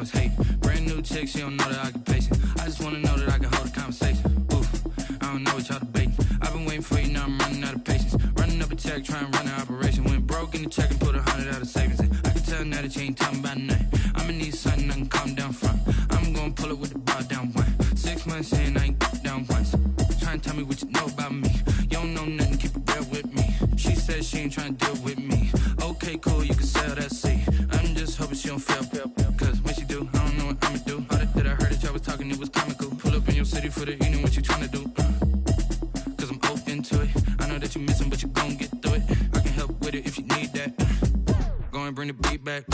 was hating. Brand new chick, she don't know the occupation. I just wanna know that I can hold a conversation. Oof, I don't know what y'all debating. I've been waiting for you, now I'm running out of patience. Running up a check, trying to run an operation. Went broke in the check and put 100 out of savings in. I can tell now that you ain't talking about nothing. I'ma need something I can calm down from. I'm gonna pull it with the bar down one. 6 months in, I ain't down once. Trying to tell me what you know about me. You don't know nothing, keep it real with me. She said she ain't trying to deal with me. Okay, cool, you can sell that seat. I'm just hoping she don't fail. Cause when she do, I don't know what I'ma do. All that I heard that y'all was talking, it was comical. Pull up in your city for the evening, what you trying to do? Cause I'm open to it. I know that you missing, but you gon' get through it. I can help with it if you need that. Go and bring the beat back.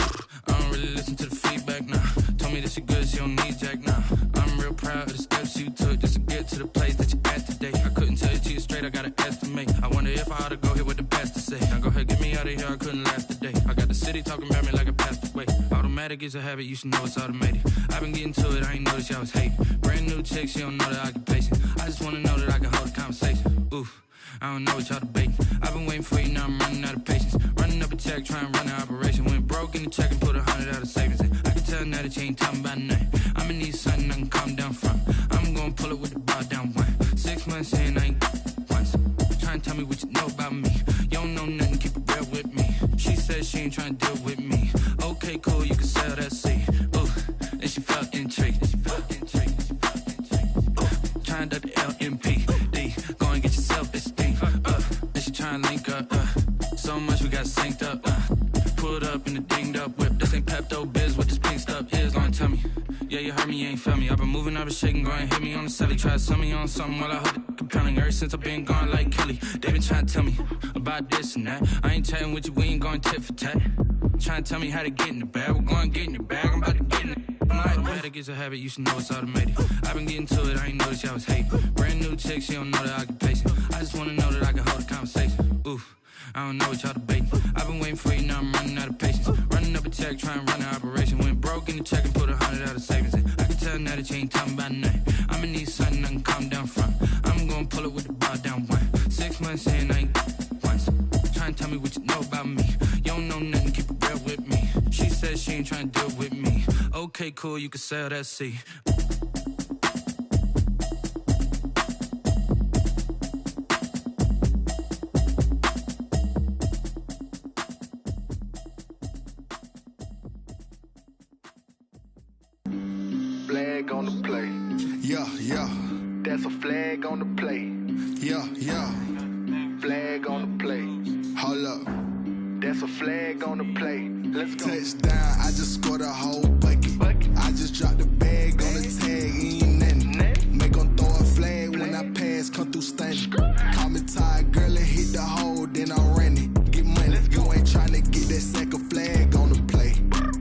I don't really listen to the feedback, nah. Told me that she good, she don't need jack, nah. I'm real proud of the steps you took just to get to the place that you at today. I couldn't tell you to you straight, I gotta estimate. I wonder if I ought to go here with the pastor say. Now go ahead, get me out of here, I couldn't last a day. I got the city talking about me like I passed away. Automatic is a habit, you should know it's automated. I've been getting to it, I ain't noticed y'all was hating. Brand new chick, she don't know the occupation. I just wanna know that I can hold a conversation. Oof, I don't know what y'all debating. I've been waiting for you, now I'm running out of patience. Running up a check, trying to run an operation. Went broke in the check and put 100 out of savings in. I can tell now that you ain't talking about nothing. I'ma need something I can calm down from. I'm gonna pull it with the bar down one. 6 months in, I ain't once. Trying to tell me what you know about me. You don't know nothing, keep it real with me. She said she ain't trying to deal with me. Okay, cool, you can sell that seat. Ooh, and she felt intrigued. Trying to the LMPD. Go and get your self-esteem. And she trying to link up. So much we got synced up. Pulled up in the dinged up whip. This ain't Pepto Biz, what this pink stuff is. Go and tell me. Yeah, you heard me, you ain't felt me. I've been moving, I've been shaking, go and hit me on the celly. Try to sell me on something while I hold it compelling. Ever since I've been gone like Kelly, they been trying to tell me about this and that. I ain't chatting with you, we ain't going tit for tat. Trying to tell me how to get in the bag. We're going to get in the bag, I'm about to get in it. Automatic is a habit, you should know it's automated. I've been getting to it, I ain't noticed y'all was hating. Brand new chick, she don't know the occupation. I just wanna know that I can hold a conversation. Oof, I don't know what y'all debating. I've been waiting for you, now I'm running out of patience. Running up a check, trying to run an operation. Went broke in the check and put 100 out of savings in. I can tell now that you ain't talking about nothing. I'ma need something I can calm down from. I'm gonna pull it with the bar down one. 6 months in, I ain't once. Trying to tell me what you know about me. You don't know nothing, keep it real with me. She said she ain't trying to deal with me. Okay, cool, you can sell that seat. Flag on the play. Yeah, yeah. That's a flag on the play. Yeah, yeah. Flag on the play. Hold up. That's a flag on the play. Let's go. Touchdown, I just scored a whole bucket. I just dropped the bag on the tag, ain't nothing. Make 'em throw a flag when I pass, come through stunning. Call me tired, girl, and hit the hole, then I'm running. Get money, you ain't tryna get that second flag on the play.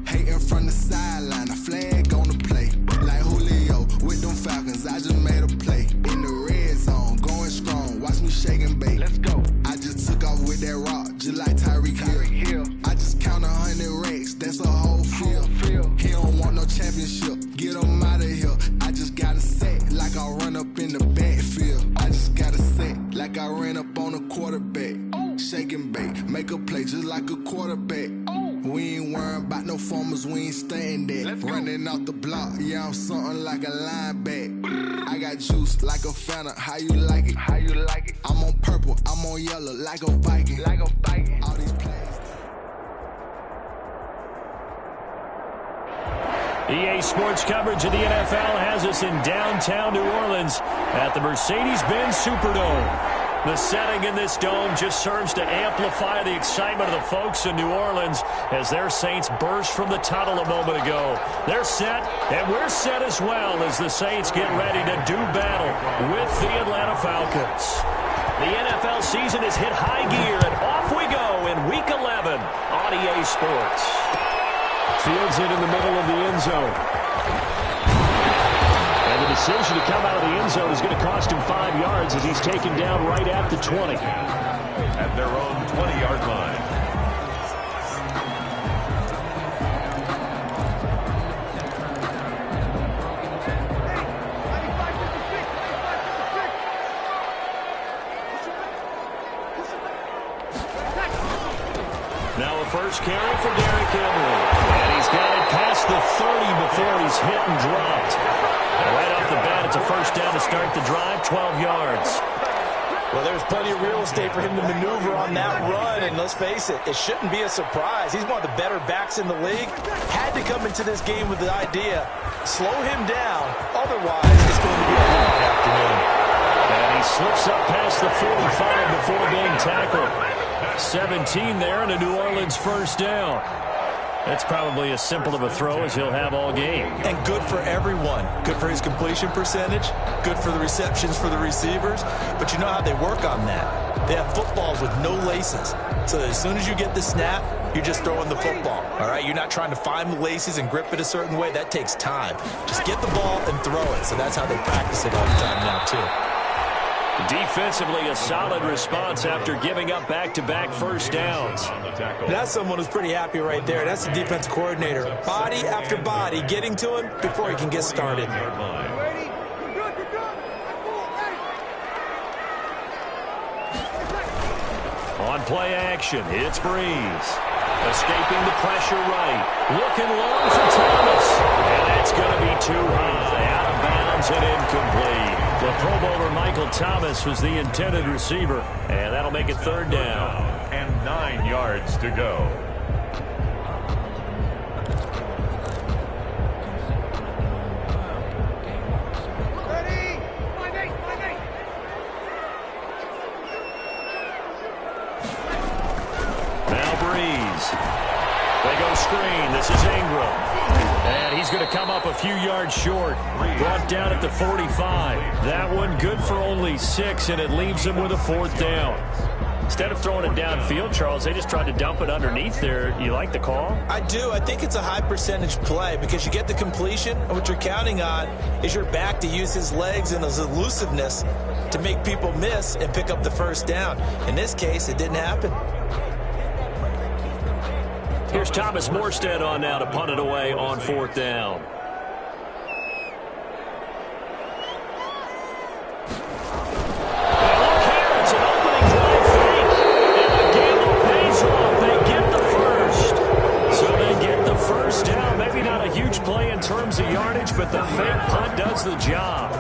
Hating from the sideline, a flag on the play. Like Julio with them Falcons, I just made a play. In the red zone, going strong, watch me shake and bake. Let's go. I just took off with that rock, just like Tyreek Hill. I just count 100 racks, that's a whole field. He don't want no championship, get him out of here. I just got a set, like I run up in the backfield. I just got a set, like I ran up on a quarterback. Shake and bake, make a play just like a quarterback. We ain't worrying about no formers, we ain't staying there. Running off the block, yeah, I'm something like a linebacker. I got juice like a Fanta, how you like it? How you like it? I'm on purple, I'm on yellow, like a Viking. Like a Viking. All these plays. EA Sports coverage of the NFL has us in downtown New Orleans at the Mercedes-Benz Superdome. The setting in this dome just serves to amplify the excitement of the folks in New Orleans as their Saints burst from the tunnel a moment ago. They're set, and we're set as well as the Saints get ready to do battle with the Atlanta Falcons. The NFL season has hit high gear, and off we go in Week 11 on EA Sports. Fields it in the middle of the end zone. And the decision to come out of the end zone is going to cost him 5 yards as he's taken down right at the 20. At their own 20-yard line. Now a first carry for Derrick Henry. And he's got it past the 30 before he's hit and dropped. And right off the bat, it's a first down to start the drive, 12 yards. Well, there's plenty of real estate for him to maneuver on that run, and let's face it, it shouldn't be a surprise. He's one of the better backs in the league. Had to come into this game with the idea, slow him down, otherwise it's going to be a long afternoon. And he slips up past the 45 before being tackled. 17 there and a New Orleans first down. That's probably as simple of a throw as he'll have all game. And good for everyone. Good for his completion percentage. Good for the receptions for the receivers. But you know how they work on that. They have footballs with no laces. So that as soon as you get the snap, you're just throwing the football. All right? You're not trying to find the laces and grip it a certain way. That takes time. Just get the ball and throw it. So that's how they practice it all the time now, too. Defensively, a solid response after giving up back-to-back first downs. That's someone who's pretty happy right there. That's the defense coordinator. Body after body getting to him before he can get started. On play action, it's Breeze. Escaping the pressure right. Looking long for Thomas. And that's going to be too high. Out of bounds and incomplete. The Pro Bowler Michael Thomas was the intended receiver. And that'll make it third down. And 9 yards to go. Screen. This is Ingram. And he's going to come up a few yards short. Brought down at the 45. That one good for only 6, and it leaves him with a fourth down. Instead of throwing it downfield, Charles, they just tried to dump it underneath there. You like the call? I do. I think it's a high percentage play because you get the completion, and what you're counting on is your back to use his legs and his elusiveness to make people miss and pick up the first down. In this case, it didn't happen. Here's Thomas Morstead on now to punt it away on fourth down. And look here, it's an opening drive fake. And the gamble pays off. They get the first. So they get the first down. Maybe not a huge play in terms of yardage, but the fake punt does the job.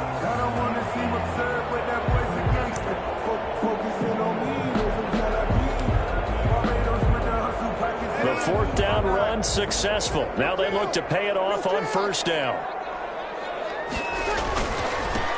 Fourth down run successful. Now they look to pay it off on first down.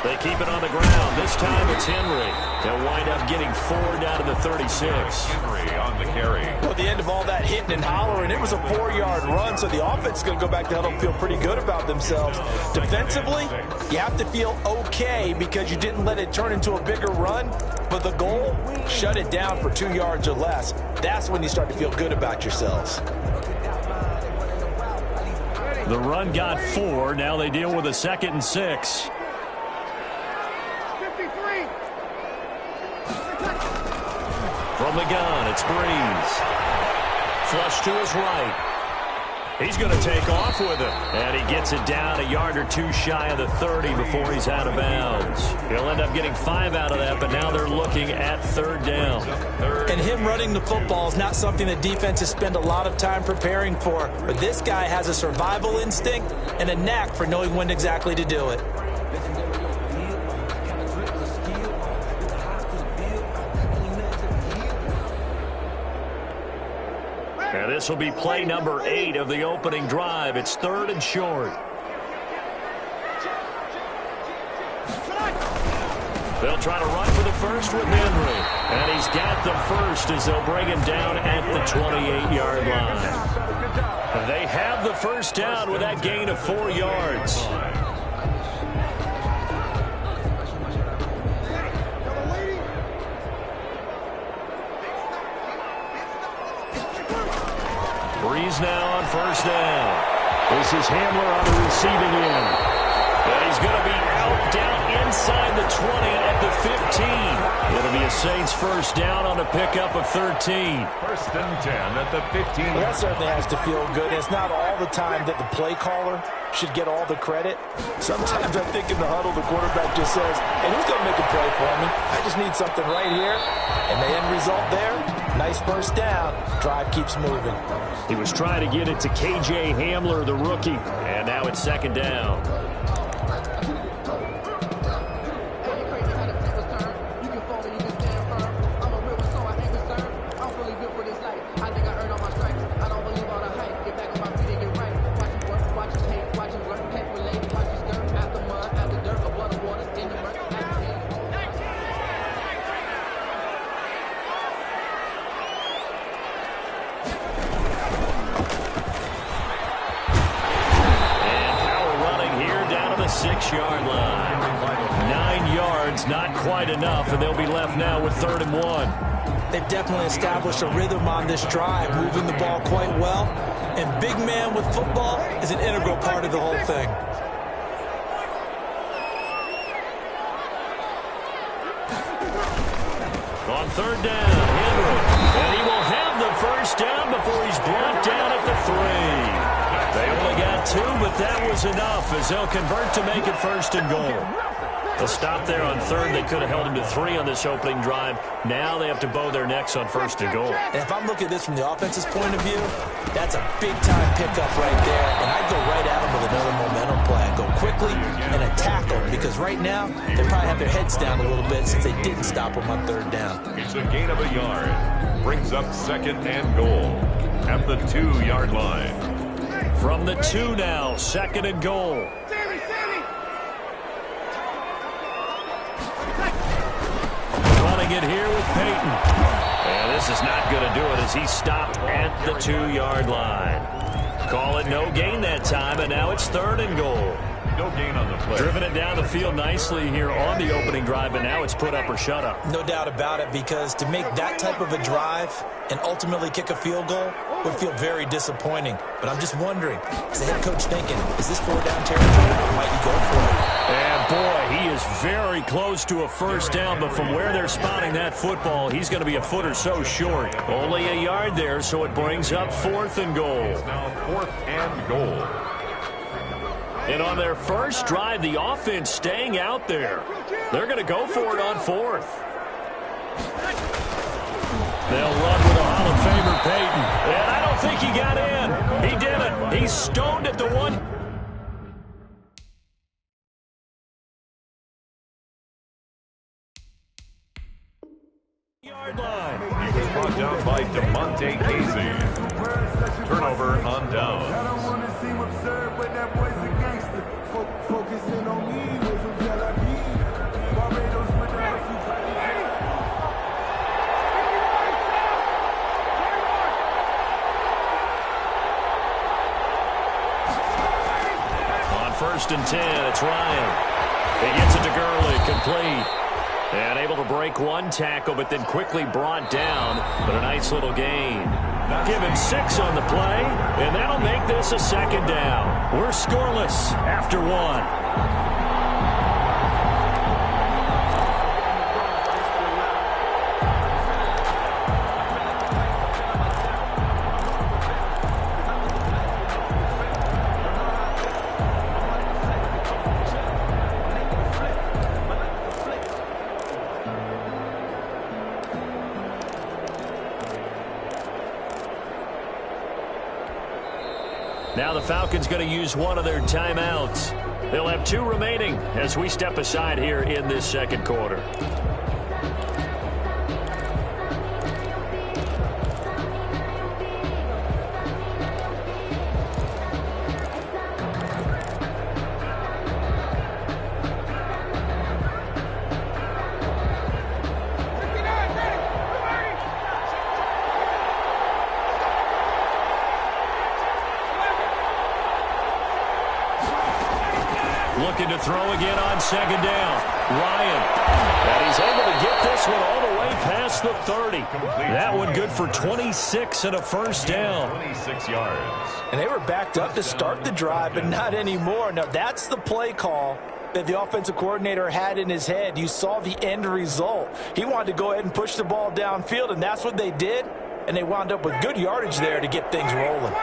They keep it on the ground. This time it's Henry. They'll wind up getting 4 down to the 36. Henry on the carry. Well, at the end of all that hitting and hollering, it was a 4-yard run, so the offense is going to go back to huddle and feel pretty good about themselves. Defensively, you have to feel okay because you didn't let it turn into a bigger run, but the goal, shut it down for 2 yards or less. That's when you start to feel good about yourselves. The run got 4. Now they deal with a 2nd and 6. From the gun, it's Breeze. Flush to his right. He's going to take off with it. And he gets it down a yard or 2 shy of the 30 before he's out of bounds. He'll end up getting 5 out of that, but now they're looking at third down. And him running the football is not something that defenses spend a lot of time preparing for. But this guy has a survival instinct and a knack for knowing when exactly to do it. And this will be play number 8 of the opening drive. It's 3rd and short. They'll try to run for the first with Henry. And he's got the first as they'll bring him down at the 28-yard line. They have the first down with that gain of 4 yards. Breeze now on first down. This is Hamler on the receiving end. And he's going to be out down inside the 20 at the 15. It'll be a Saints first down on a pickup of 13. First and 10 at the 15. Well, that certainly has to feel good. It's not all the time that the play caller should get all the credit. Sometimes I think in the huddle, the quarterback just says, hey, who's going to make a play for me? I just need something right here. And the end result there, nice first down. Drive keeps moving. He was trying to get it to K.J. Hamler, the rookie, and now it's second down. Yard line. 9 yards, not quite enough, and they'll be left now with 3rd and 1. They've definitely established a rhythm on this drive, moving the ball quite well. And big man with football is an integral part of the whole thing. On 3rd down, Henry. And he will have the first down before he's brought down at the 3. They only got 2, but that was enough as they'll convert to make it 1st and goal. A stop there on 3rd. They could have held him to 3 on this opening drive. Now they have to bow their necks on 1st and goal. And if I'm looking at this from the offense's point of view, that's a big-time pickup right there. And I'd go right at him with another momentum play. Go quickly and attack them because right now they probably have their heads down a little bit since they didn't stop them on 3rd down. It's a gain of a yard. Brings up 2nd and goal at the 2-yard line. From the 2 now, 2nd and goal. Running it here with Peyton. And this is not going to do it as he stopped at the 2-yard line. Call it no gain that time, and now it's 3rd and goal. No gain on the play. Driven it down the field nicely here on the opening drive, and now it's put up or shut up. No doubt about it, because to make that type of a drive and ultimately kick a field goal would feel very disappointing. But I'm just wondering, is the head coach thinking, is this 4-down territory, or might he go for it? And boy, he is very close to a 1st down, but from where they're spotting that football, he's going to be a foot or so short. Only a yard there, so it brings up 4th and goal. It's now 4th and goal. And on their first drive, the offense staying out there. They're going to go for it on 4th. They'll run with a Hall of Famer, Peyton. And I don't think he got in. He didn't. He's stoned at the 1. Yard line. He was brought down by DeMonte Casey. Turnover on down. On 1st and 10, it's Ryan. He gets it to Gurley, complete. And able to break 1 tackle, but then quickly brought down. But a nice little gain. Give him 6 on the play, and that'll make this a 2nd down. We're scoreless after 1. Now the Falcons going to use one of their timeouts. They'll have 2 remaining as we step aside here in this 2nd quarter. Looking to throw again on 2nd down. Ryan. And he's able to get this one all the way past the 30. That one good for 26 and a 1st down. 26 yards. And they were backed up to start the drive, but not anymore. Now, that's the play call that the offensive coordinator had in his head. You saw the end result. He wanted to go ahead and push the ball downfield, and that's what they did. And they wound up with good yardage there to get things rolling.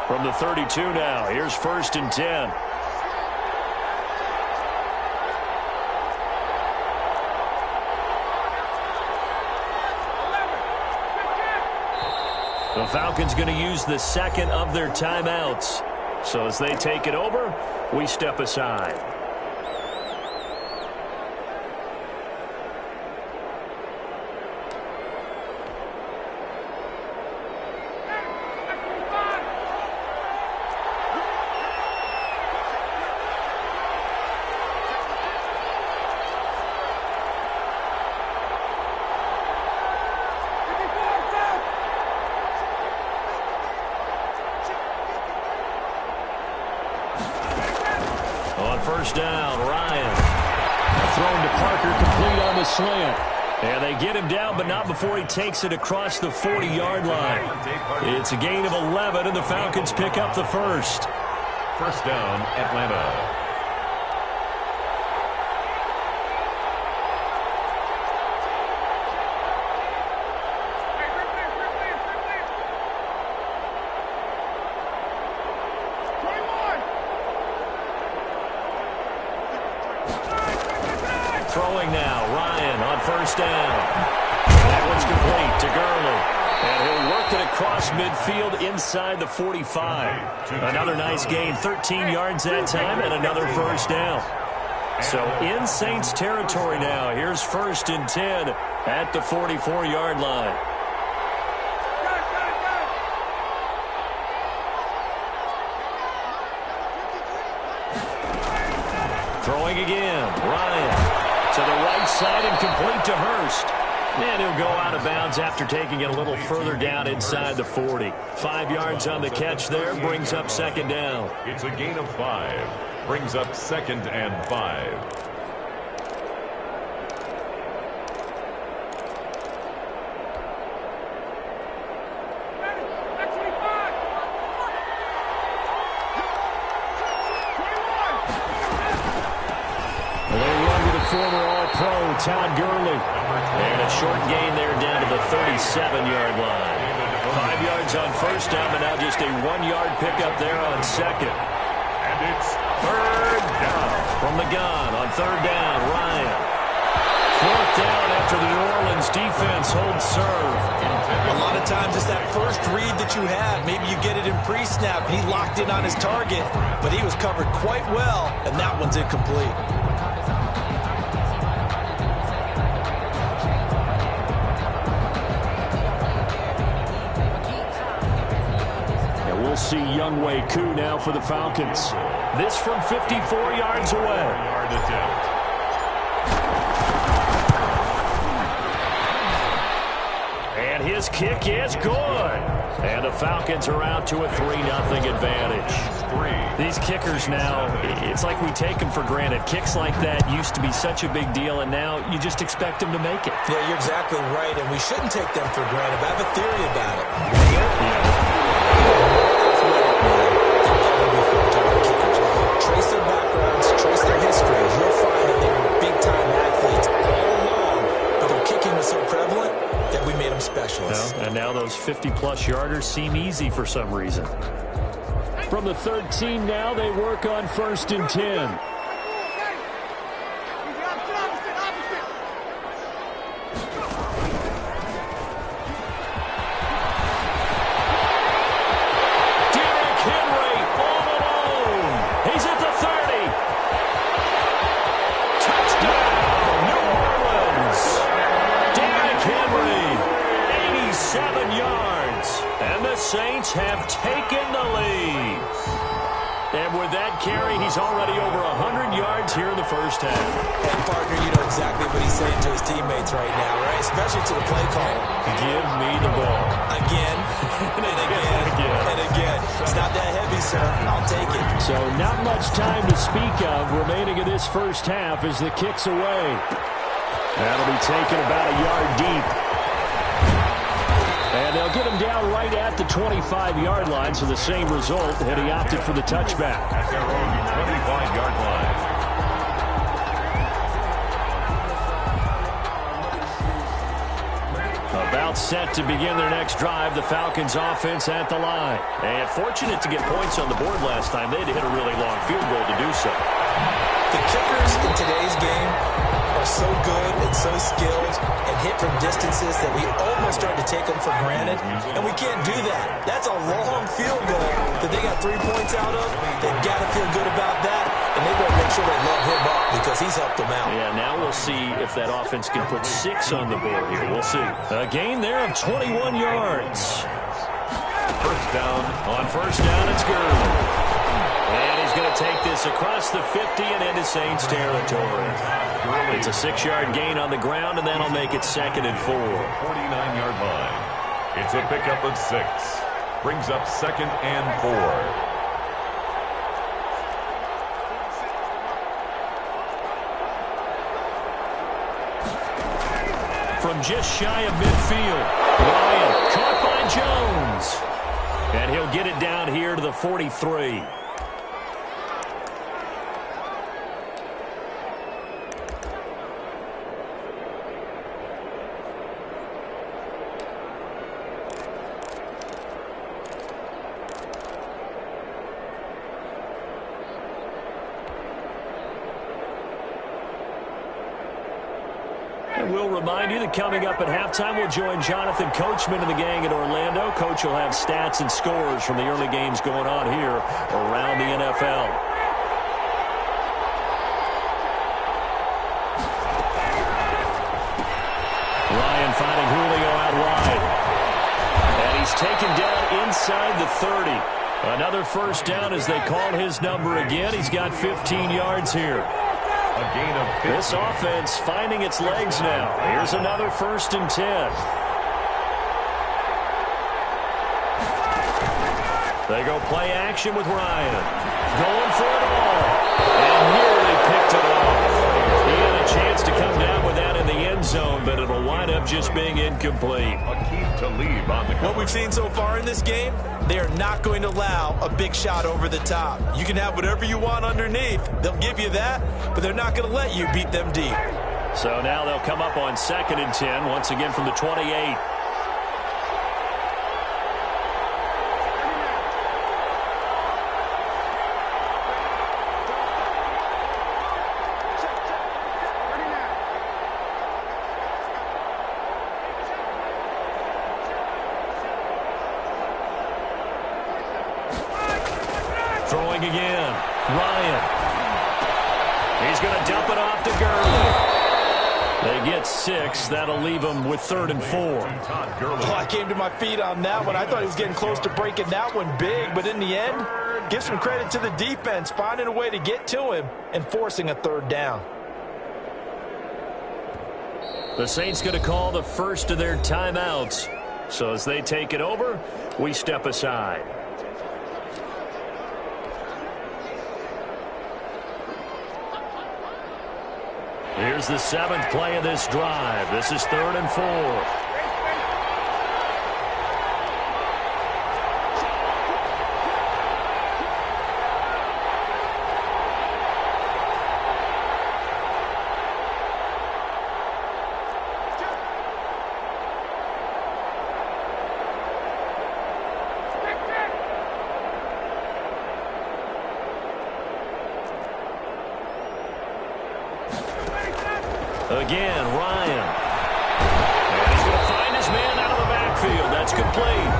From the 32 now, here's 1st and 10. The Falcons going to use the second of their timeouts. So as they take it over, we step aside. First down, Ryan. Thrown to Parker, complete on the slant. And they get him down, but not before he takes it across the 40-yard line. It's a gain of 11, and the Falcons pick up the first. First down, Atlanta. Throwing now, Ryan on first down. That one's complete to Gurley. And he'll work it across midfield inside the 45. Another nice gain, 13 yards that time, and another first down. So in Saints territory now. Here's first and 10 at the 44-yard line. Throwing again, Ryan. To the right side and complete to Hurst. And he'll go out of bounds after taking it a little further down inside the 40. 5 yards on the catch there, brings up second down. It's a gain of 5. Brings up second and 5. Former All-Pro Todd Gurley. And a short gain there down to the 37-yard line. 5 yards on first down, but now just a 1-yard pickup there on second. And it's third down. From the gun on third down, Ryan. Fourth down after the New Orleans defense holds serve. A lot of times it's that first read that you have. Maybe you get it in pre-snap. He locked in on his target, but he was covered quite well, and that one's incomplete. We'll see Younghoe Koo now for the Falcons. This from 54 yards away. 4-yard attempt. And his kick is good. And the Falcons are out to a 3-0 advantage. These kickers now, it's like we take them for granted. Kicks like that used to be such a big deal, and now you just expect them to make it. Yeah, you're exactly right, and we shouldn't take them for granted. I have a theory about it. Trace their backgrounds, trace their history. You'll find that they were big-time athletes all along, but their kicking was so prevalent that we made them specialists. And now those 50-plus yarders seem easy for some reason. From the 13 now, they work on first and 10. Saints have taken the lead. And with that carry, he's already over 100 yards here in the first half. And, partner, you know exactly what he's saying to his teammates right now, right? Especially to the play caller. Give me the ball. Again, and again, and again. It's not that heavy, sir. I'll take it. So not much time to speak of remaining in this first half as the kick's away. That'll be taken about a yard deep. And they'll get him down right at the 25-yard line, so the same result, and he opted for the touchback. At their own 25-yard line. About set to begin their next drive, the Falcons offense at the line. And fortunate to get points on the board last time. They had to hit a really long field goal to do so. The kickers in today's game are are so good and so skilled and hit from distances that we almost start to take them for granted, and we can't do that. That's a long field goal that they got 3 points out of. They've got to feel good about that, and they better make sure they load him up because he's helped them out. Yeah, now we'll see if that offense can put 6 on the board here. We'll see. A gain there of 21 yards. First down. On first down, it's Gurley. And he's going to take this across the 50 and into Saints territory. It's a 6-yard gain on the ground, and that'll make it 2nd and 4. 49-yard line. It's a pickup of 6. Brings up 2nd and 4. From just shy of midfield, Ryan caught by Jones. And he'll get it down here to the 43. We'll remind you that coming up at halftime, we'll join Jonathan Coachman and the gang in Orlando. Coach will have stats and scores from the early games going on here around the NFL. Ryan finding Julio out wide. And he's taken down inside the 30. Another first down as they call his number again. He's got 15 yards here. A gain of 50. This offense finding its legs now. Here's another 1st and 10. They go play action with Ryan. Going for it all. And nearly picked it off. He had a chance to come down with that in the end zone, but it'll wind up just being incomplete. Aqib Talib on the cover. What we've seen so far in this game, they are not going to allow a big shot over the top. You can have whatever you want underneath. They'll give you that, but they're not going to let you beat them deep. So now they'll come up on 2nd and 10, once again from the 28. Throwing again. Ryan. He's going to dump it off to Gurley. They get 6. That'll leave them with 3rd and 4. Oh, I came to my feet on that one. I thought he was getting close to breaking that one big, but in the end, give some credit to the defense, finding a way to get to him and forcing a 3rd down. The Saints going to call the first of their timeouts. So as they take it over, we step aside. Here's the 7th play of this drive. This is 3rd and 4. Again, Ryan. And he's going to find his man out of the backfield. That's complete.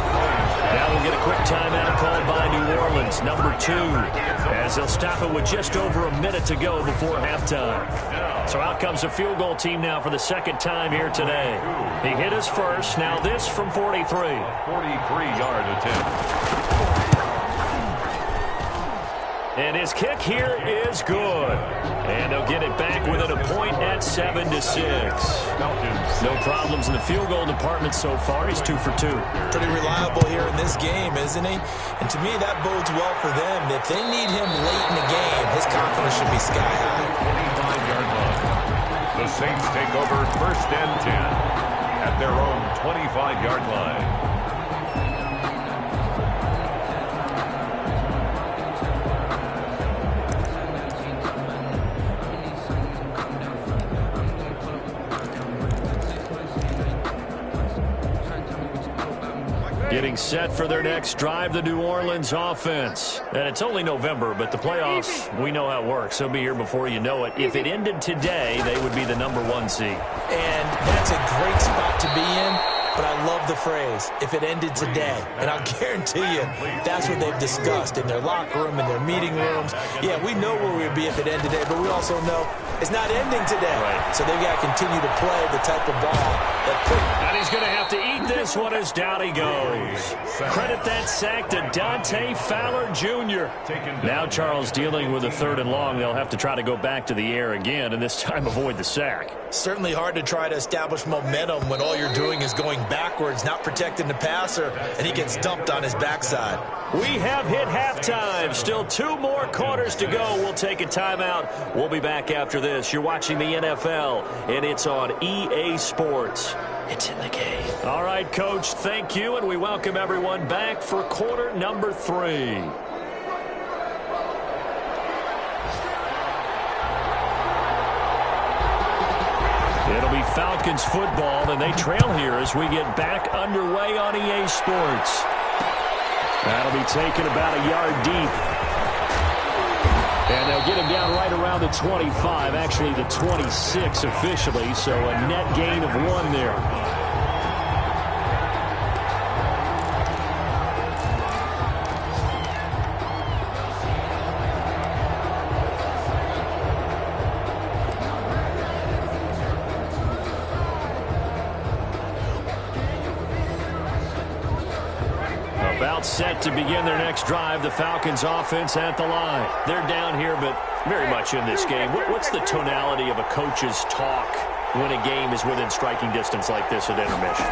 Now we'll get a quick timeout called by New Orleans, number 2, as they'll stop it with just over a minute to go before halftime. So out comes the field goal team now for the 2nd time here today. He hit his first. Now this from 43. 43-yard attempt. And his kick here is good. And they'll get it back within a point at 7-6. No problems in the field goal department so far. He's 2 for 2. Pretty reliable here in this game, isn't he? And to me, that bodes well for them. If they need him late in the game, his confidence should be sky high. 25-yard line. The Saints take over 1st and 10 at their own 25-yard line. Getting set for their next drive, the New Orleans offense. And it's only November, but the playoffs, we know how it works. They'll be here before you know it. If it ended today, they would be the #1 seed. And that's a great spot to be in. But I love the phrase, if it ended today. And I'll guarantee you that's what they've discussed in their locker room, in their meeting rooms. Yeah, we know where we'd be if it ended today, but we also know it's not ending today. Right. So they've got to continue to play the type of ball that could. And he's going to have to eat this one as down he goes. Credit that sack to Dante Fowler Jr. Now Charles dealing with a 3rd and long. They'll have to try to go back to the air again, and this time avoid the sack. Certainly hard to try to establish momentum when all you're doing is going backwards, not protecting the passer, and he gets dumped on his backside. We have hit halftime. Still 2 more quarters to go. We'll take a timeout. We'll be back after this. You're watching the NFL, and it's on EA Sports. It's in the game. All right, Coach, thank you, and we welcome everyone back for quarter number 3. It'll be Falcons football, and they trail here as we get back underway on EA Sports. That'll be taken about a yard deep. And they'll get him down right around the 25, actually the 26 officially, so a net gain of 1 there. Set to begin their next drive. The Falcons offense at the line. They're down here, but very much in this game. What's the tonality of a coach's talk when a game is within striking distance like this at intermission?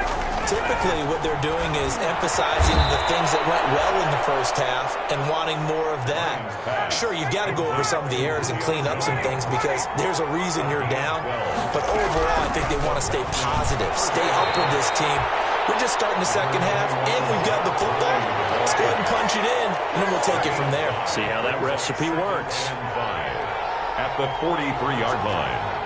Typically, what they're doing is emphasizing the things that went well in the first half and wanting more of that. Sure, you've got to go over some of the errors and clean up some things because there's a reason you're down. But overall, I think they want to stay positive, stay up with this team. We're just starting the second half, and we've got the football. Let's go ahead and punch it in, and then we'll take it from there. See how that recipe works. At the 43-yard line.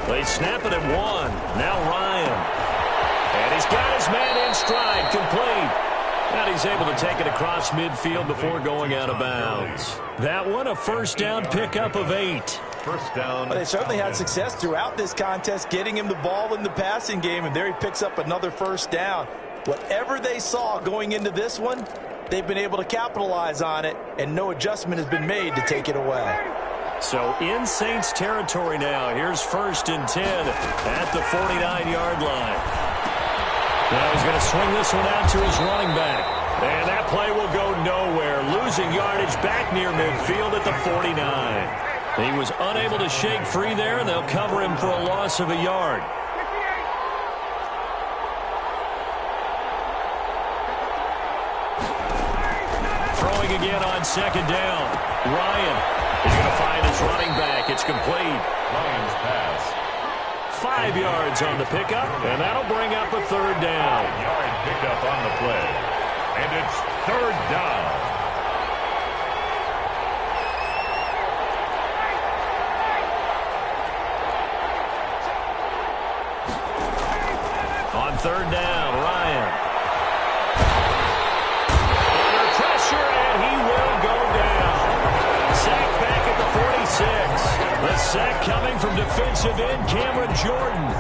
They snap it at 1. Now Ryan. And he's got his man in stride, complete. And he's able to take it across midfield before going out of bounds. That one, a first down pickup of 8. First down. Well, they certainly had success throughout this contest, getting him the ball in the passing game, and there he picks up another first down. Whatever they saw going into this one, they've been able to capitalize on it, and no adjustment has been made to take it away. So in Saints territory now. Here's 1st and 10 at the 49-yard line. Now he's going to swing this one out to his running back. And that play will go nowhere. Losing yardage back near midfield at the 49. He was unable to shake free there, and they'll cover him for a loss of a yard. Throwing again on 2nd down. Ryan is going to find his running back. It's complete. Ryan's pass. 5 yards on the pickup, and that'll bring up a 3rd down. Yard pickup on the play. And it's 3rd down. On 3rd down, Ryan. Under pressure, and he will go down. Sacked back at the 46. The sack coming from defensive end Cameron Jordan.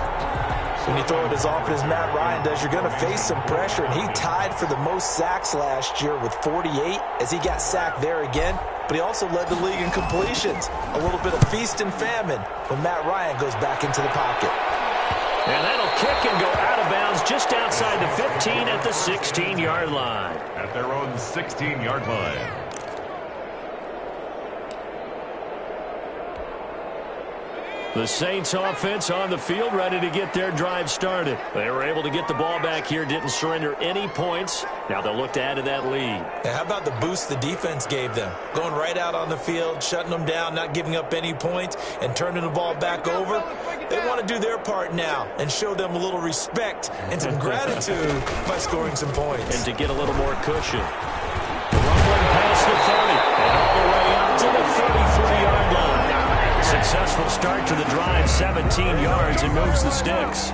When you throw it as often as Matt Ryan does, you're going to face some pressure, and he tied for the most sacks last year with 48 as he got sacked there again, but he also led the league in completions. A little bit of feast and famine when Matt Ryan goes back into the pocket. And that'll kick and go out of bounds just outside the 15 at the 16-yard line. At their own 16-yard line. The Saints offense on the field, ready to get their drive started. They were able to get the ball back here, didn't surrender any points. Now they'll look to add to that lead. Yeah, how about the boost the defense gave them? Going right out on the field, shutting them down, not giving up any points, and turning the ball back over. They want to do their part now and show them a little respect and some gratitude by scoring some points. And to get a little more cushion. Rumbling past the 30 and all the way up to the 33-yard line. Successful start to the drive, 17 yards, and moves the sticks.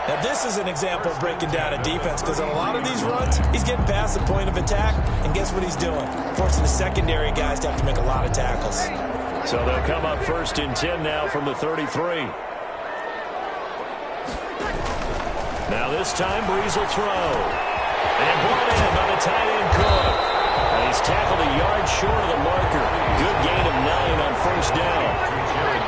Now, this is an example of breaking down a defense, because on a lot of these runs, he's getting past the point of attack, and guess what he's doing? Forcing the secondary guys to have to make a lot of tackles. So they'll come up 1st and 10 now from the 33. Now this time, Breeze will throw. And brought in by the tight end Cook. And he's tackled a yard short of the marker. Good gain of 9 on 1st down.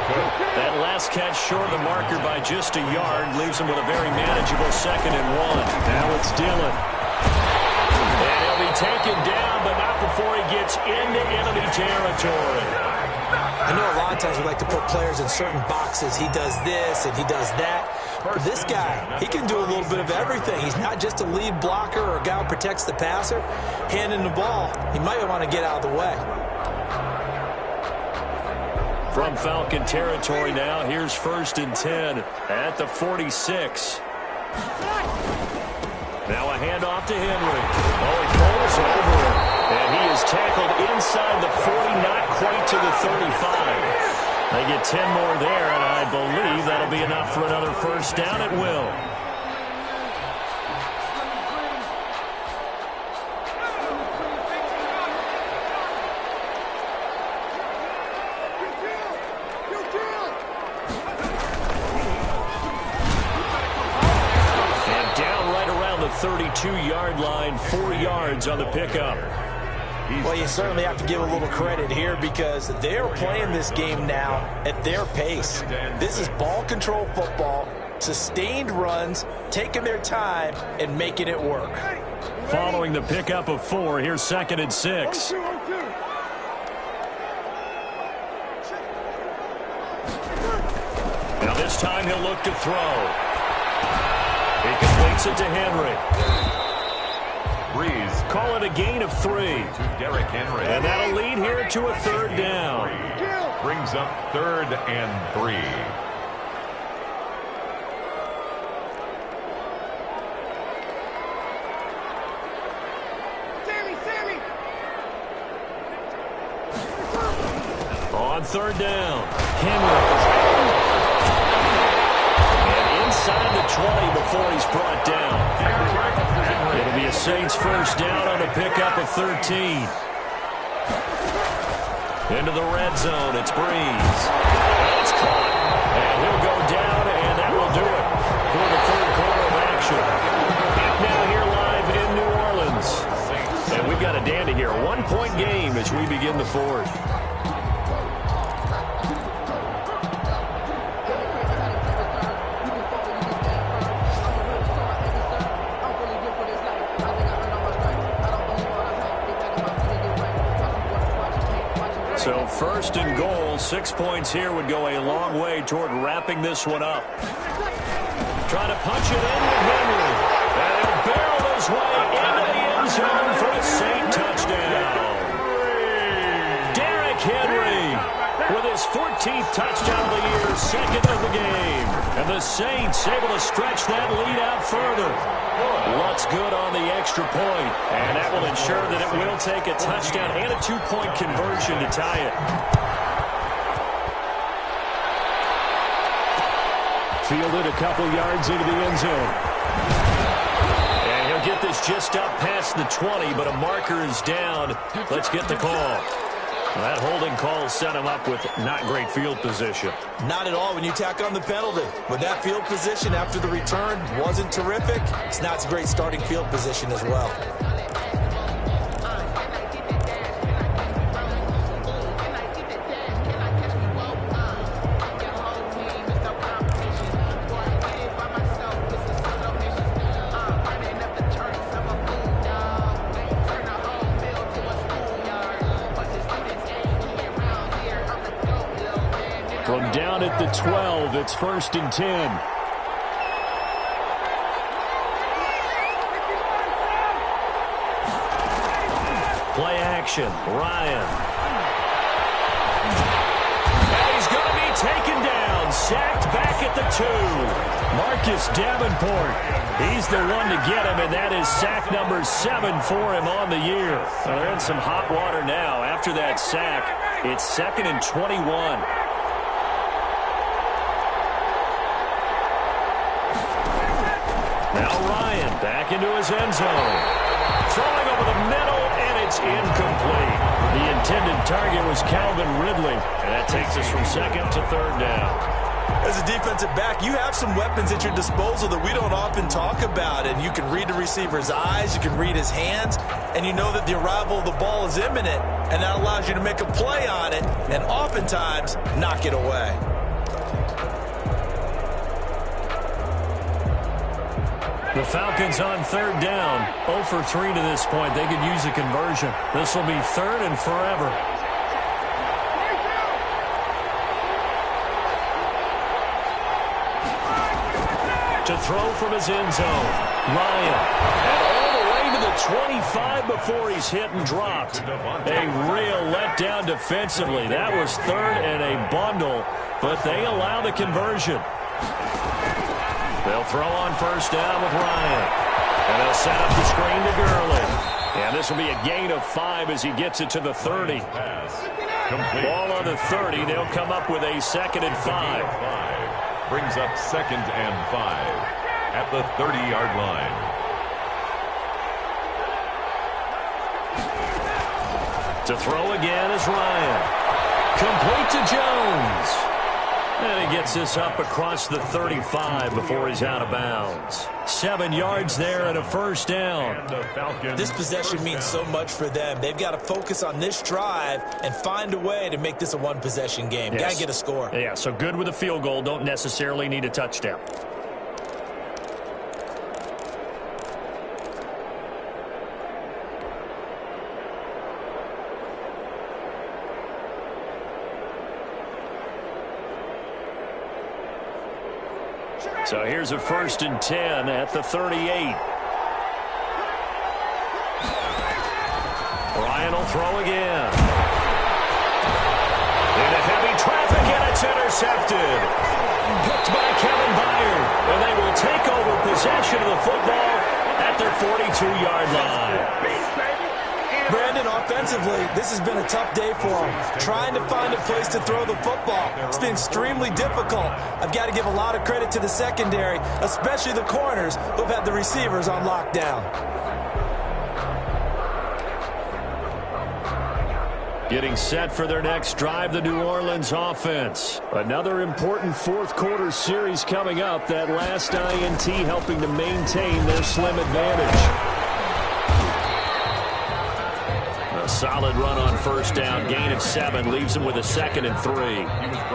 That last catch short of the marker by just a yard leaves him with a very manageable 2nd and 1. Now it's Dillon. And he'll be taken down, but not before he gets into enemy territory. I know a lot of times we like to put players in certain boxes. He does this and he does that. But this guy, he can do a little bit of everything. He's not just a lead blocker or a guy who protects the passer. Handing the ball, he might want to get out of the way. From Falcon territory now, here's 1st and 10 at the 46. Now a handoff to Henry. Oh, he pulls over it. And he is tackled inside the 40, not quite to the 35. They get 10 more there, and I believe that'll be enough for another 1st down. It will. And down right around the 32-yard line, 4 yards on the pickup. Well, you certainly have to give a little credit here, because they're playing this game now at their pace. This is ball control football, sustained runs, taking their time, and making it work. Following the pickup of 4, here's 2nd and 6. Now this time he'll look to throw. He completes it to Henry. Breeze. Call it a gain of 3. To Derrick Henry. And that'll lead here to a 3rd down. Brings up 3rd and 3. On 3rd down, Henry. And inside the 20 before he's brought down. It'll be a Saints 1st down on a pickup of 13. Into the red zone, it's Breeze. It's caught. And he'll go down, and that will do it for the 3rd quarter of action. Now here live in New Orleans. And we've got a dandy here. A 1-point game as we begin the 4th. So 1st and goal, 6 points here would go a long way toward wrapping this one up. Trying to punch it in with Henry. And he'll barrel his way into the end zone for a Saint touchdown. Derrick Henry with his 14th touchdown of the year, 2nd of the game. And the Saints able to stretch that lead out further. Looks good on the extra point, and that will ensure that it will take a touchdown and a 2-point conversion to tie it. Fielded a couple yards into the end zone. And he'll get this just up past the 20, but a marker is down. Let's get the call. That holding call set him up with not great field position. Not at all when you tack on the penalty. With that field position after the return wasn't terrific, it's not a great starting field position as well. From down at the 12, it's 1st and 10. Play action, Ryan. And he's going to be taken down, sacked back at the 2. Marcus Davenport, he's the one to get him, and that is sack number 7 for him on the year. Well, they're in some hot water now. After that sack, it's 2nd and 21. Now Ryan back into his end zone. Throwing over the middle, and it's incomplete. The intended target was Calvin Ridley, and that takes us from 2nd to 3rd down. As a defensive back, you have some weapons at your disposal that we don't often talk about, and you can read the receiver's eyes, you can read his hands, and you know that the arrival of the ball is imminent, and that allows you to make a play on it and oftentimes knock it away. The Falcons on 3rd down, 0 for 3 to this point. They could use a conversion. This will be 3rd and forever. To throw from his end zone, Ryan. And all the way to the 25 before he's hit and dropped. A real letdown defensively. That was 3rd and a bundle, but they allow the conversion. They'll throw on 1st down with Ryan. And they'll set up the screen to Gurley. And this will be a gain of 5 as he gets it to the 30. Ball on the 30. They'll come up with a 2nd and 5. Brings up 2nd and 5 at the 30-yard line. To throw again is Ryan. Complete to Jones. And he gets this up across the 35 before he's out of bounds. 7 yards there and a 1st down. This possession means so much for them. They've got to focus on this drive and find a way to make this a one-possession game. Yes. Got to get a score. Yeah, so good with a field goal. Don't necessarily need a touchdown. So here's a 1st and 10 at the 38. Ryan will throw again. Into heavy traffic, and it's intercepted. Picked by Kevin Byard. And they will take over possession of the football at their 42-yard line. Brandon, offensively, this has been a tough day for him. Trying to find a place to throw the football. It's been extremely difficult. I've got to give a lot of credit to the secondary, especially the corners who've had the receivers on lockdown. Getting set for their next drive, the New Orleans offense. Another important 4th quarter series coming up. That last INT helping to maintain their slim advantage. A solid run on 1st down. Gain of 7 leaves them with a 2nd and 3.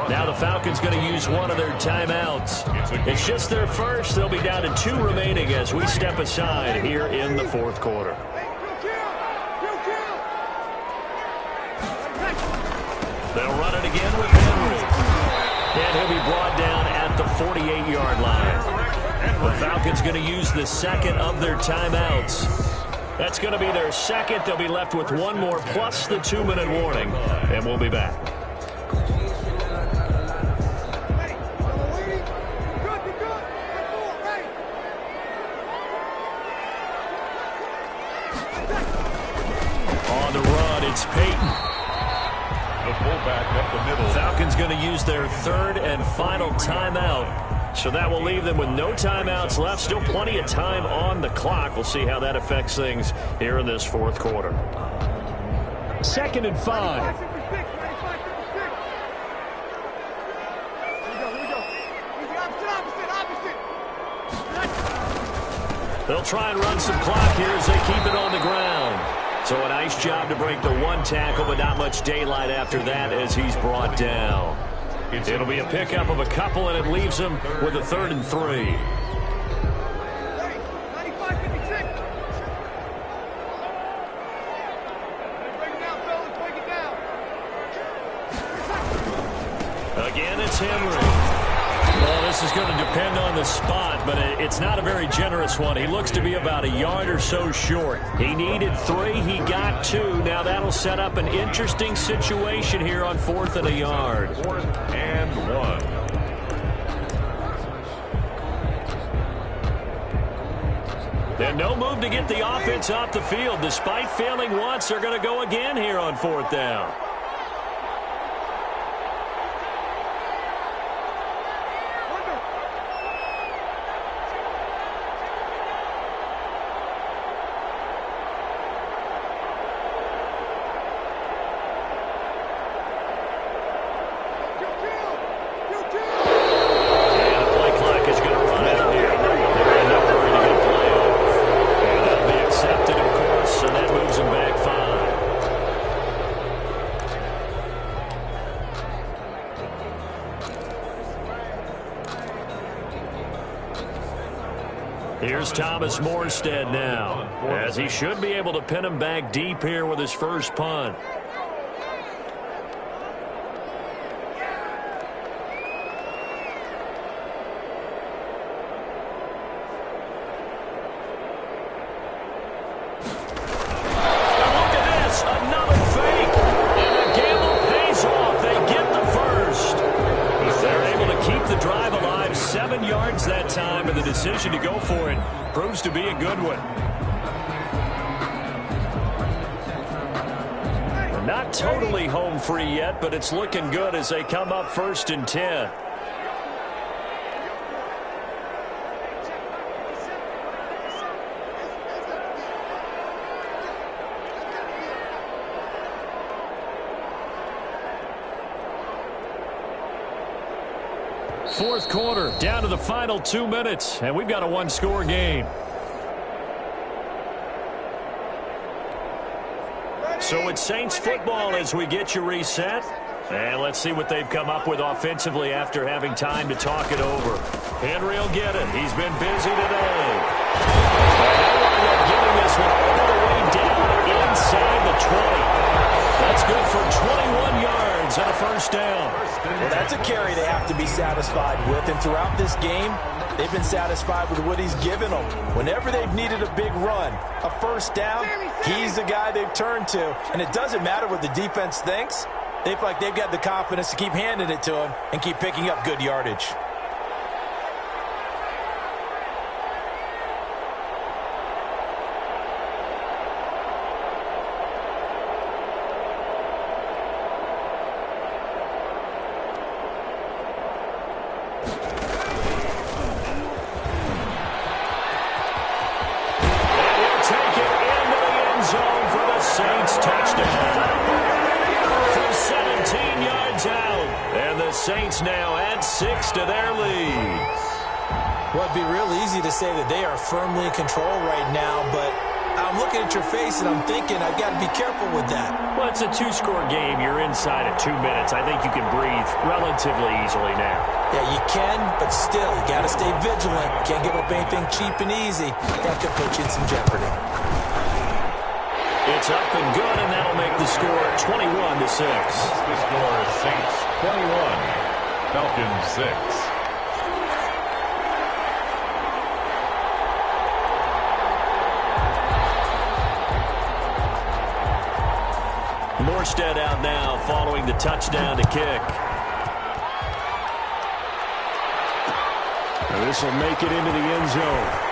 Now the Falcons going to use one of their timeouts. It's just their first. They'll be down to 2 remaining as we step aside here in the 4th quarter. They'll run it again with Henry. And he'll be brought down at the 48-yard line. The Falcons going to use the 2nd of their timeouts. That's going to be their 2nd. They'll be left with 1 more plus the 2-minute warning. And we'll be back. On the run, it's Peyton. The fullback up the middle. Falcons going to use their 3rd and final timeout. So that will leave them with no timeouts left. Still plenty of time on the clock. We'll see how that affects things here in this 4th quarter. 2nd and 5. They'll try and run some clock here as they keep it on the ground. So a nice job to break the 1 tackle, but not much daylight after that as he's brought down. It'll be a pickup of a couple, and it leaves him with a 3rd and 3. Again, Henry. Well, this is going to depend on the spot, but it's not a very generous one. He looks to be about a yard or so short. He needed 3. He got 2. Now that'll set up an interesting situation here on 4th and a yard. 4th and 1. And no move to get the offense off the field. Despite failing once, they're going to go again here on 4th down. Here's Thomas Morstead now, as he should be able to pin him back deep here with his first punt. That time, and the decision to go for it proves to be a good one. Not totally home free yet, but it's looking good as they come up 1st and 10. Fourth quarter, down to the final 2 minutes, and we've got a one-score game. So it's Saints football as we get you reset. And let's see what they've come up with offensively after having time to talk it over. Henry will get it. He's been busy today. And getting this one all the way down inside the 20. That's good for 21 yards and a first down. Well, that's a carry they have to be satisfied with. And throughout this game, they've been satisfied with what he's given them. Whenever they've needed a big run, a first down, he's the guy they've turned to. And it doesn't matter what the defense thinks. They feel like they've got the confidence to keep handing it to him and keep picking up good yardage. Saints now add 6 to their lead. Well, it'd be real easy to say that they are firmly in control right now, but I'm looking at your face and I'm thinking I got to be careful with that. Well, it's a 2-score game. You're inside at 2 minutes. I think you can breathe relatively easily now. Yeah, you can, but still, you got to stay vigilant. Can't give up anything cheap and easy. That could put you in some jeopardy. It's up and good, and that'll make the score 21-6. The score is Saints 21, Falcons 6. Morstead out now following the touchdown to kick. This will make it into the end zone.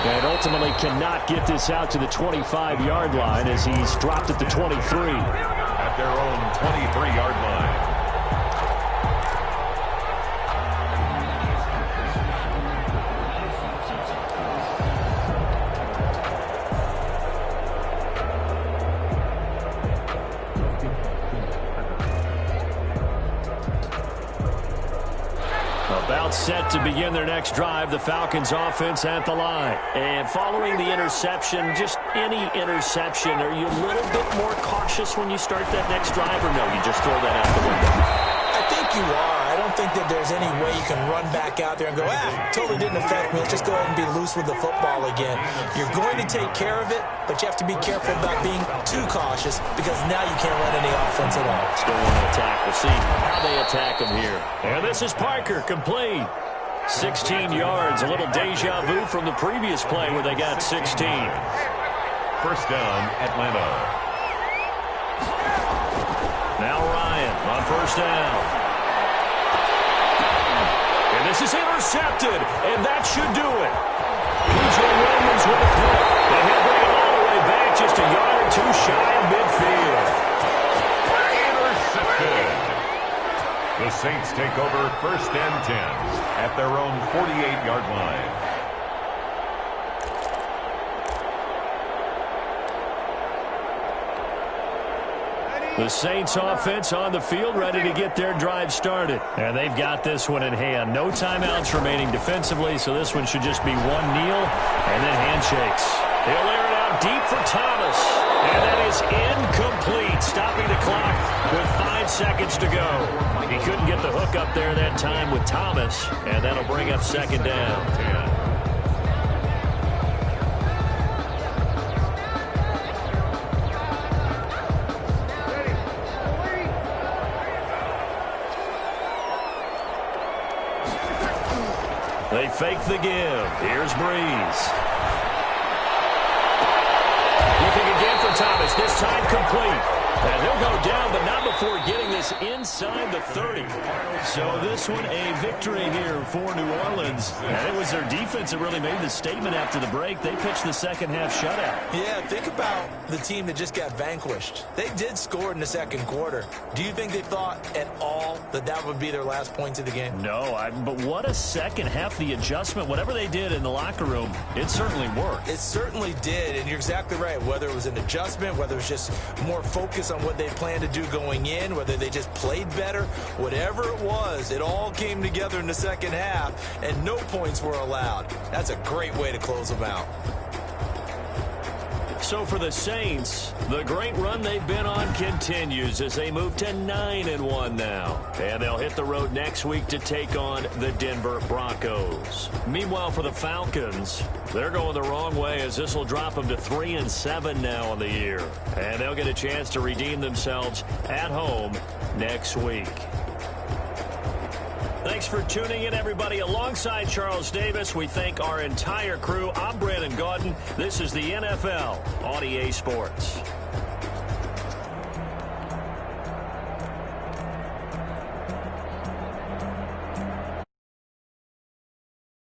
And ultimately cannot get this out to the 25-yard line as he's dropped at the 23. At their own 23-yard line. About set to begin their next drive, the Falcons offense at the line. And following the interception, just any interception, are you a little bit more cautious when you start that next drive, or no, you just throw that out the window? I think you are. I don't think that there's any way you can run back out there and go, totally didn't affect me. Let's just go ahead and be loose with the football again. You're going to take care of it, but you have to be careful about being too cautious because now you can't run any offense at all. Still want to attack. We'll see how they attack him here. And this is Parker, complete. 16 yards, a little deja vu from the previous play where they got 16. First down, Atlanta. Now Ryan on first down. And this is intercepted, and that should do it. P.J. Williams with a pick, and he'll bring it all the way back just a yard or two shy of midfield. Intercepted. The Saints take over first and 10 at their own 48-yard line. The Saints offense on the field, ready to get their drive started. And they've got this one in hand. No timeouts remaining defensively, so this one should just be one kneel and then handshakes. He'll air it out deep for Thomas. And that is incomplete, stopping the clock with 5 seconds to go. He couldn't get the hook up there that time with Thomas, and that'll bring up second down. 10. They fake the give. Here's Breeze. Looking again for Thomas. This time complete. And he'll go down, but not before getting this inside the 30. So this one a victory here for New Orleans. And it was their defense that really made the statement after the break. They pitched the second half shutout. Yeah, think about the team that just got vanquished. They did score in the second quarter. Do you think they thought at all that that would be their last points of the game? No, but what a second half. The adjustment, whatever they did in the locker room, it certainly worked. It certainly did, and you're exactly right. Whether it was an adjustment, whether it was just more focus on what they planned to do going in, whether they just played better, whatever it was, it all came together in the second half, and no points were allowed. That's a great way to close them out. So for the Saints, the great run they've been on continues as they move to 9-1 now. And they'll hit the road next week to take on the Denver Broncos. Meanwhile, for the Falcons, they're going the wrong way as this will drop them to 3-7 now on the year. And they'll get a chance to redeem themselves at home next week. Thanks for tuning in, everybody. Alongside Charles Davis, we thank our entire crew. I'm Brandon Gaudin. This is the NFL on EA Sports.